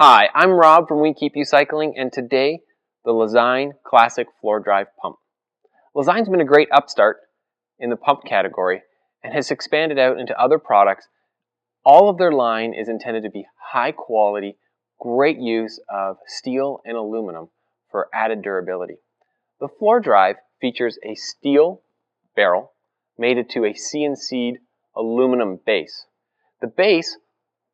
Hi, I'm Rob from We Keep You Cycling, and today, the Lezyne Classic Floor Drive Pump. Lezyne's been a great upstart in the pump category and has expanded out into other products. All of their line is intended to be high quality, great use of steel and aluminum for added durability. The floor drive features a steel barrel mated to a CNC'd aluminum base. The base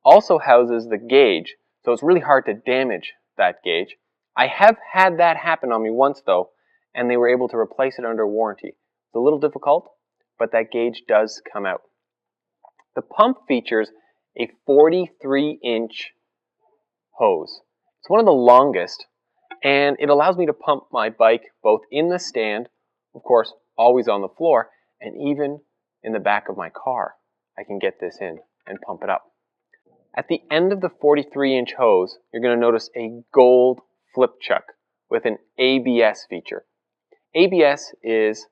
also houses the gauge, so it's really hard to damage that gauge. I have had that happen on me once though, and they were able to replace it under warranty. It's a little difficult, but that gauge does come out. The pump features a 43-inch hose. It's one of the longest, and it allows me to pump my bike both in the stand, of course, always on the floor, and even in the back of my car. I can get this in and pump it up. At the end of the 43-inch hose, you're going to notice a gold flip chuck with an ABS feature. ABS is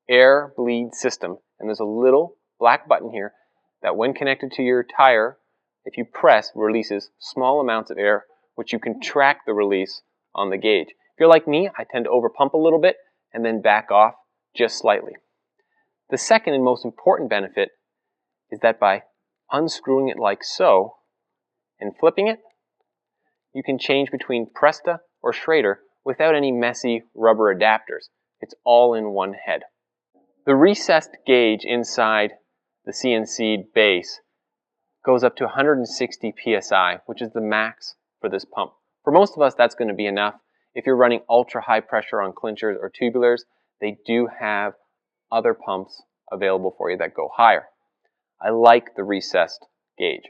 air bleed system, and there's a little black button here that when connected to your tire, if you press, releases small amounts of air, which you can track the release on the gauge. If you're like me, I tend to overpump a little bit and then back off just slightly. The second and most important benefit is that by unscrewing it like so, and flipping it, you can change between Presta or Schrader without any messy rubber adapters. It's all in one head. The recessed gauge inside the CNC base goes up to 160 psi, which is the max for this pump. For most of us, that's going to be enough. If you're running ultra high pressure on clinchers or tubulars, they do have other pumps available for you that go higher. I like the recessed gauge.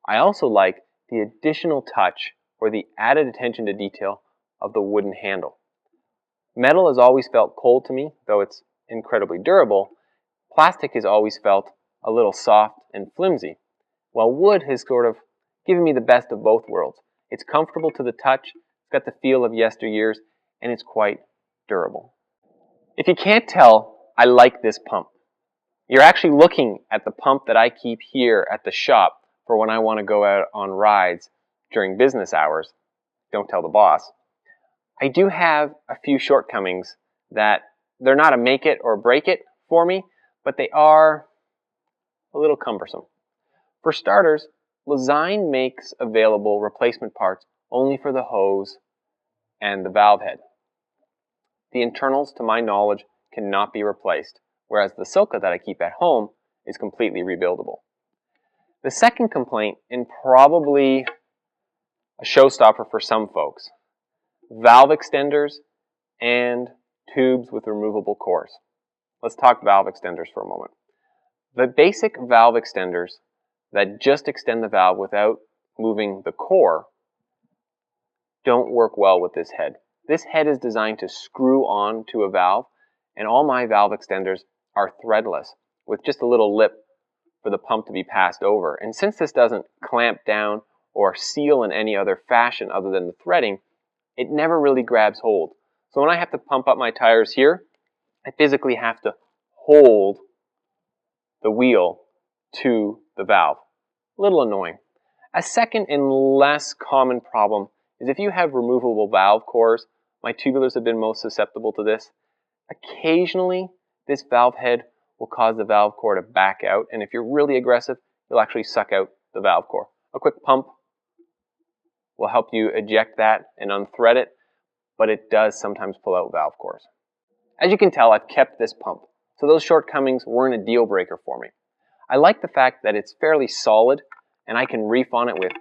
I also like the additional touch or the added attention to detail of the wooden handle. Metal has always felt cold to me, though it's incredibly durable. Plastic has always felt a little soft and flimsy, while wood has sort of given me the best of both worlds. It's comfortable to the touch, it's got the feel of yesteryears, and it's quite durable. If you can't tell, I like this pump. You're actually looking at the pump that I keep here at the shop for when I want to go out on rides during business hours. Don't tell the boss. I do have a few shortcomings that they're not a make it or break it for me, but they are a little cumbersome. For starters, Lezyne makes available replacement parts only for the hose and the valve head. The internals, to my knowledge, cannot be replaced, whereas the Silka that I keep at home is completely rebuildable. The second complaint, and probably a showstopper for some folks, valve extenders and tubes with removable cores. Let's talk valve extenders for a moment. The basic valve extenders that just extend the valve without moving the core don't work well with this head. This head is designed to screw on to a valve, and all my valve extenders are threadless with just a little lip for the pump to be passed over. And since this doesn't clamp down or seal in any other fashion other than the threading, it never really grabs hold. So when I have to pump up my tires here, I physically have to hold the wheel to the valve. A little annoying. A second and less common problem is if you have removable valve cores. My tubulars have been most susceptible to this. Occasionally, this valve head will cause the valve core to back out, and if you're really aggressive, you'll actually suck out the valve core. A quick pump will help you eject that and unthread it, but it does sometimes pull out valve cores. As you can tell, I've kept this pump, so those shortcomings weren't a deal breaker for me. I like the fact that it's fairly solid, and I can reef on it with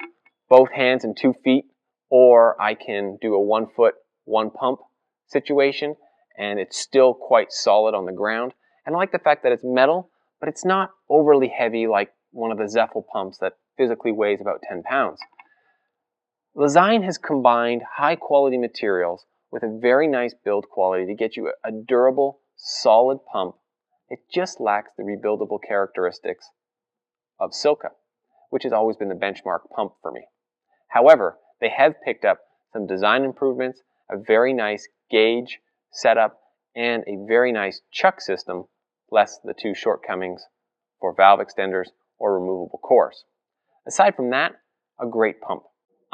both hands and 2 feet, or I can do a 1 foot, 1 pump situation, and it's still quite solid on the ground. And I like the fact that it's metal, but it's not overly heavy like one of the Zeffel pumps that physically weighs about 10 pounds. Lezyne has combined high quality materials with a very nice build quality to get you a durable, solid pump. It just lacks the rebuildable characteristics of Silka, which has always been the benchmark pump for me. However, they have picked up some design improvements, a very nice gauge setup, and a very nice chuck system, less the 2 shortcomings for valve extenders or removable cores. Aside from that, a great pump.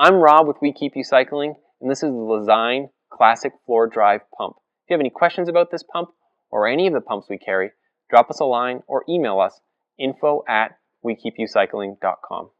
I'm Rob with We Keep You Cycling, and this is the Lezyne Classic Floor Drive Pump. If you have any questions about this pump or any of the pumps we carry, drop us a line or email us info@wekeepyoucycling.com.